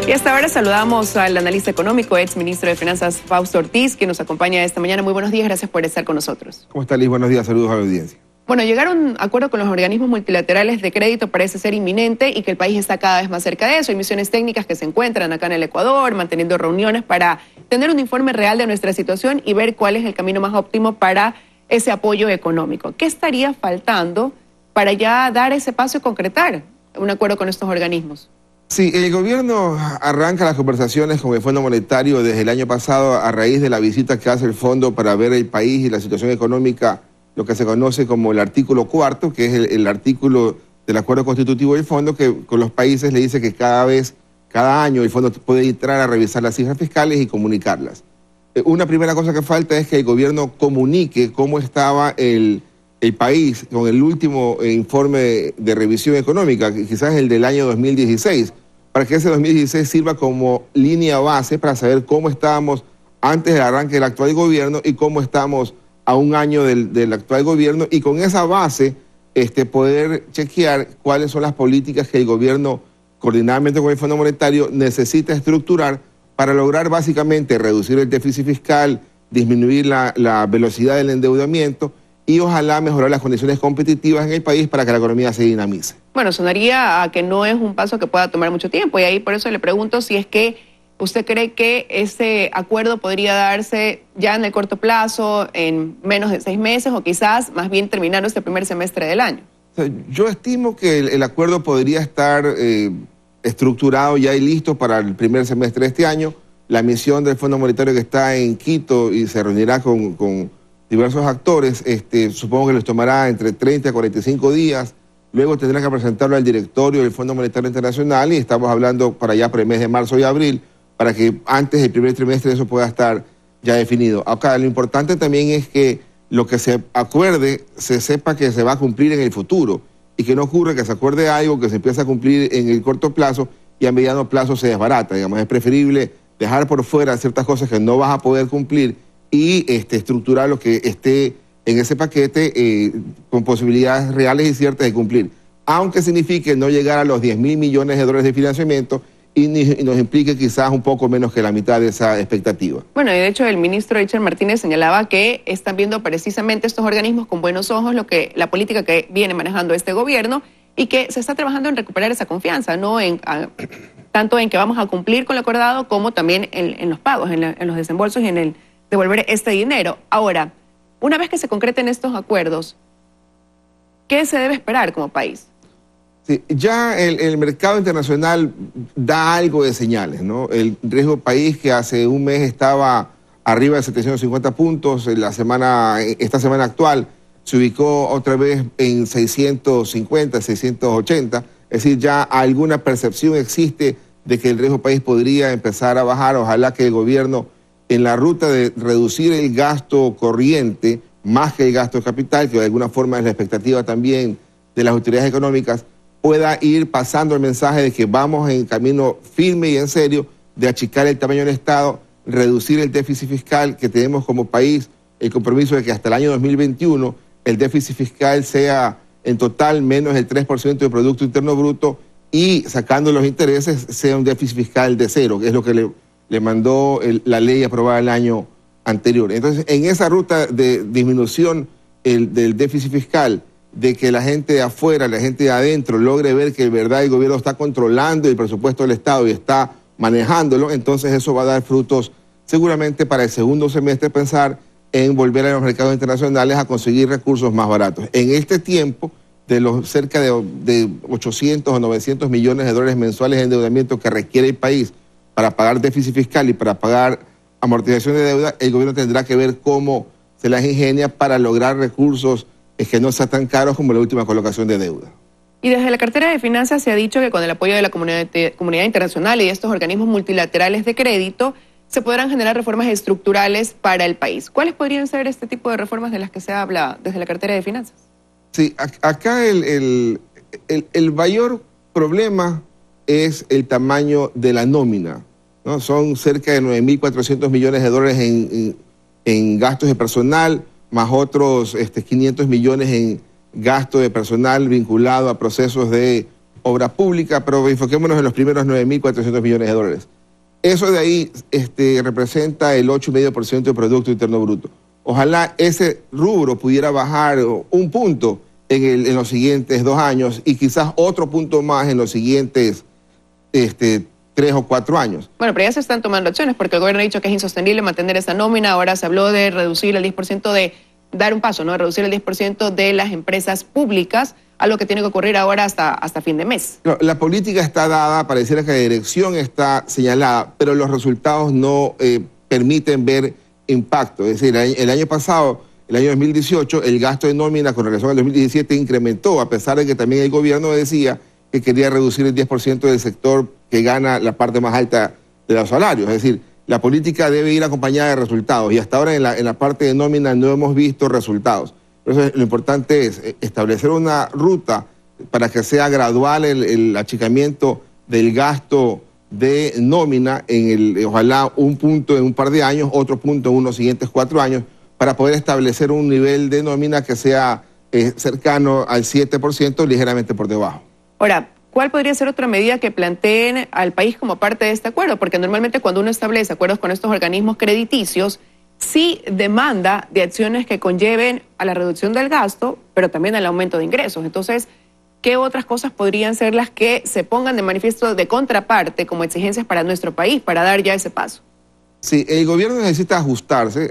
Y hasta ahora saludamos al analista económico, ex ministro de Finanzas, Fausto Ortiz, que nos acompaña esta mañana. Muy buenos días, gracias por estar con nosotros. ¿Cómo está, Liz? Buenos días, saludos a la audiencia. Bueno, llegar a un acuerdo con los organismos multilaterales de crédito parece ser inminente y que el país está cada vez más cerca de eso. Hay misiones técnicas que se encuentran acá en el Ecuador, manteniendo reuniones para tener un informe real de nuestra situación y ver cuál es el camino más óptimo para ese apoyo económico. ¿Qué estaría faltando para ya dar ese paso y concretar un acuerdo con estos organismos? Sí, el gobierno arranca las conversaciones con el Fondo Monetario desde el año pasado a raíz de la visita que hace el fondo para ver el país y la situación económica, lo que se conoce como el artículo 4, que es el artículo del acuerdo constitutivo del fondo, que con los países le dice que cada año el fondo puede entrar a revisar las cifras fiscales y comunicarlas. Una primera cosa que falta es que el gobierno comunique cómo estaba el país con el último informe de revisión económica, que quizás el del año 2016, para que ese 2016 sirva como línea base para saber cómo estábamos antes del arranque del actual gobierno y cómo estamos a un año del actual gobierno, y con esa base poder chequear cuáles son las políticas que el gobierno, coordinadamente con el Fondo Monetario, necesita estructurar para lograr básicamente reducir el déficit fiscal, disminuir la velocidad del endeudamiento y ojalá mejorar las condiciones competitivas en el país para que la economía se dinamice. Bueno, sonaría a que no es un paso que pueda tomar mucho tiempo, y ahí por eso le pregunto si es que usted cree que ese acuerdo podría darse ya en el corto plazo, en menos de 6 meses, o quizás más bien terminando este primer semestre del año. O sea, yo estimo que el acuerdo podría estar estructurado ya y listo para el primer semestre de este año. La misión del Fondo Monetario, que está en Quito y se reunirá con diversos actores, supongo que les tomará entre 30 a 45 días. Luego tendrán que presentarlo al directorio del Fondo Monetario Internacional y estamos hablando para allá por el mes de marzo y abril, para que antes del primer trimestre eso pueda estar ya definido. Acá lo importante también es que lo que se acuerde se sepa que se va a cumplir en el futuro y que no ocurra que se acuerde algo que se empieza a cumplir en el corto plazo y a mediano plazo se desbarata. Digamos, es preferible dejar por fuera ciertas cosas que no vas a poder cumplir y estructurar lo que esté en ese paquete con posibilidades reales y ciertas de cumplir, aunque signifique no llegar a los 10.000 millones de dólares de financiamiento y nos implique quizás un poco menos que la mitad de esa expectativa. Bueno, y de hecho el ministro Richard Martínez señalaba que están viendo precisamente estos organismos con buenos ojos la política que viene manejando este gobierno y que se está trabajando en recuperar esa confianza, ¿no? Tanto en que vamos a cumplir con lo acordado como también en los pagos, en los desembolsos y en el devolver este dinero. Ahora, una vez que se concreten estos acuerdos, ¿qué se debe esperar como país? Sí, ya el mercado internacional da algo de señales, ¿no? El riesgo país, que hace un mes estaba arriba de 750 puntos, esta semana actual se ubicó otra vez en 650, 680, es decir, ya alguna percepción existe de que el riesgo país podría empezar a bajar. Ojalá que el gobierno, en la ruta de reducir el gasto corriente más que el gasto capital, que de alguna forma es la expectativa también de las autoridades económicas, pueda ir pasando el mensaje de que vamos en camino firme y en serio de achicar el tamaño del Estado, reducir el déficit fiscal, que tenemos como país el compromiso de que hasta el año 2021 el déficit fiscal sea en total menos del 3% del Producto Interno Bruto y sacando los intereses sea un déficit fiscal de 0, que es lo que le mandó la ley aprobada el año anterior. Entonces, en esa ruta de disminución del déficit fiscal, de que la gente de afuera, la gente de adentro logre ver que de verdad el gobierno está controlando el presupuesto del Estado y está manejándolo, entonces eso va a dar frutos seguramente para el segundo semestre, pensar en volver a los mercados internacionales a conseguir recursos más baratos. En este tiempo, de los cerca de 800 o 900 millones de dólares mensuales de endeudamiento que requiere el país para pagar déficit fiscal y para pagar amortización de deuda, el gobierno tendrá que ver cómo se las ingenia para lograr recursos que no sean tan caros como la última colocación de deuda. Y desde la cartera de finanzas se ha dicho que con el apoyo de la comunidad internacional y de estos organismos multilaterales de crédito se podrán generar reformas estructurales para el país. ¿Cuáles podrían ser este tipo de reformas de las que se habla desde la cartera de finanzas? Sí, acá el mayor problema es el tamaño de la nómina, ¿no? Son cerca de 9.400 millones de dólares en gastos de personal, más otros 500 millones en gasto de personal vinculado a procesos de obra pública, pero enfoquémonos en los primeros 9.400 millones de dólares. Eso de ahí representa el 8,5% del Producto Interno Bruto. Ojalá ese rubro pudiera bajar un punto en los siguientes 2 años y quizás otro punto más en los siguientes 3 o 4 años. Bueno, pero ya se están tomando acciones porque el gobierno ha dicho que es insostenible mantener esa nómina. Ahora se habló de reducir el 10%, de dar un paso, ¿no? De reducir el 10% de las empresas públicas, algo que tiene que ocurrir ahora hasta fin de mes. No, la política está dada, pareciera que la dirección está señalada, pero los resultados no permiten ver impacto. Es decir, el año pasado, el año 2018, el gasto de nómina con relación al 2017 incrementó, a pesar de que también el gobierno decía que quería reducir el 10% del sector que gana la parte más alta de los salarios. Es decir, la política debe ir acompañada de resultados y hasta ahora en la parte de nómina no hemos visto resultados. Por eso lo importante es establecer una ruta para que sea gradual el achicamiento del gasto de nómina, ojalá un punto en un par de años, otro punto en unos siguientes 4 años, para poder establecer un nivel de nómina que sea cercano al 7%, ligeramente por debajo. Ahora, ¿cuál podría ser otra medida que planteen al país como parte de este acuerdo? Porque normalmente cuando uno establece acuerdos con estos organismos crediticios, sí demanda de acciones que conlleven a la reducción del gasto, pero también al aumento de ingresos. Entonces, ¿qué otras cosas podrían ser las que se pongan de manifiesto de contraparte como exigencias para nuestro país, para dar ya ese paso? Sí, el gobierno necesita ajustarse,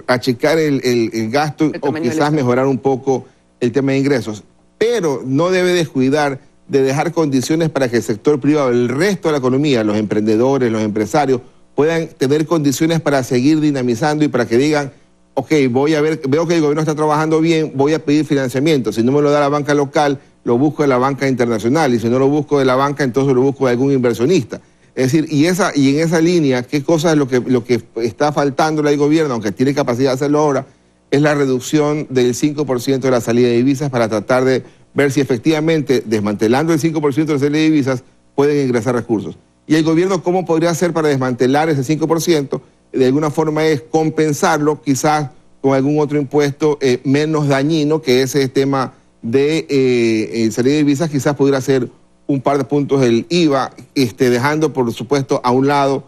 achicar el gasto o quizás mejorar un poco el tema de ingresos, pero no debe descuidar de dejar condiciones para que el sector privado, el resto de la economía, los emprendedores, los empresarios, puedan tener condiciones para seguir dinamizando y para que digan, ok, veo que el gobierno está trabajando bien, voy a pedir financiamiento. Si no me lo da la banca local, lo busco de la banca internacional, y si no lo busco de la banca, entonces lo busco de algún inversionista. Es decir, y en esa línea, ¿qué cosa es lo que está faltándole al gobierno, aunque tiene capacidad de hacerlo ahora? Es la reducción del 5% de la salida de divisas para tratar de ver si efectivamente, desmantelando el 5% de la salida de divisas, pueden ingresar recursos. Y el gobierno, ¿cómo podría hacer para desmantelar ese 5%? De alguna forma es compensarlo, quizás con algún otro impuesto menos dañino, que ese tema de salida de divisas, quizás pudiera ser un par de puntos el IVA, dejando, por supuesto, a un lado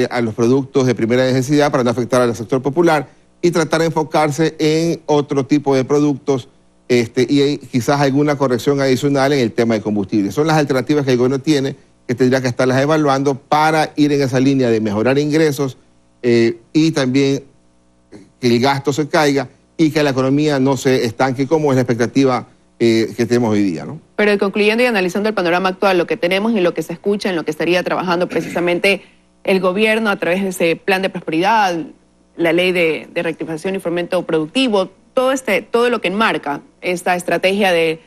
a los productos de primera necesidad para no afectar al sector popular y tratar de enfocarse en otro tipo de productos y quizás alguna corrección adicional en el tema de combustible. Son las alternativas que el gobierno tiene, que tendría que estarlas evaluando para ir en esa línea de mejorar ingresos y también que el gasto se caiga y que la economía no se estanque, como es la expectativa que tenemos hoy día, ¿no? Pero concluyendo y analizando el panorama actual, lo que tenemos y lo que se escucha, en lo que estaría trabajando precisamente el gobierno a través de ese plan de prosperidad, la ley de rectificación y fomento productivo, todo lo que enmarca esta estrategia de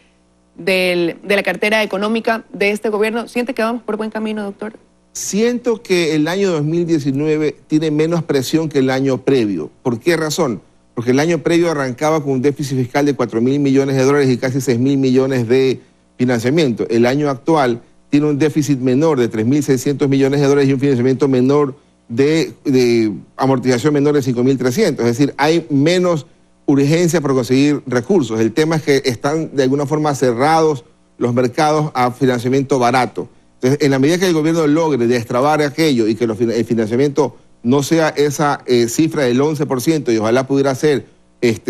la cartera económica de este gobierno, ¿siente que vamos por buen camino, doctor? Siento que el año 2019 tiene menos presión que el año previo. ¿Por qué razón? Porque el año previo arrancaba con un déficit fiscal de 4.000 millones de dólares y casi 6.000 millones de financiamiento. El año actual tiene un déficit menor de 3.600 millones de dólares y un financiamiento menor de amortización menor de 5.300. Es decir, hay menos urgencia por conseguir recursos. El tema es que están de alguna forma cerrados los mercados a financiamiento barato. Entonces, en la medida que el gobierno logre destrabar aquello y que el financiamiento no sea esa cifra del 11% y ojalá pudiera ser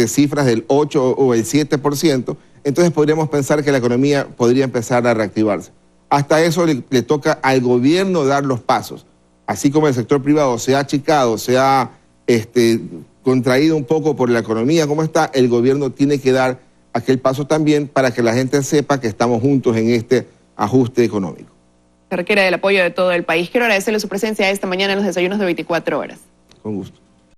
cifras del 8 o el 7%, entonces podríamos pensar que la economía podría empezar a reactivarse. Hasta eso le toca al gobierno dar los pasos. Así como el sector privado se ha achicado, se ha contraído un poco por la economía como está, el gobierno tiene que dar aquel paso también para que la gente sepa que estamos juntos en este ajuste económico. Se requiere del apoyo de todo el país. Quiero agradecerle su presencia esta mañana en los desayunos de 24 horas. Con gusto.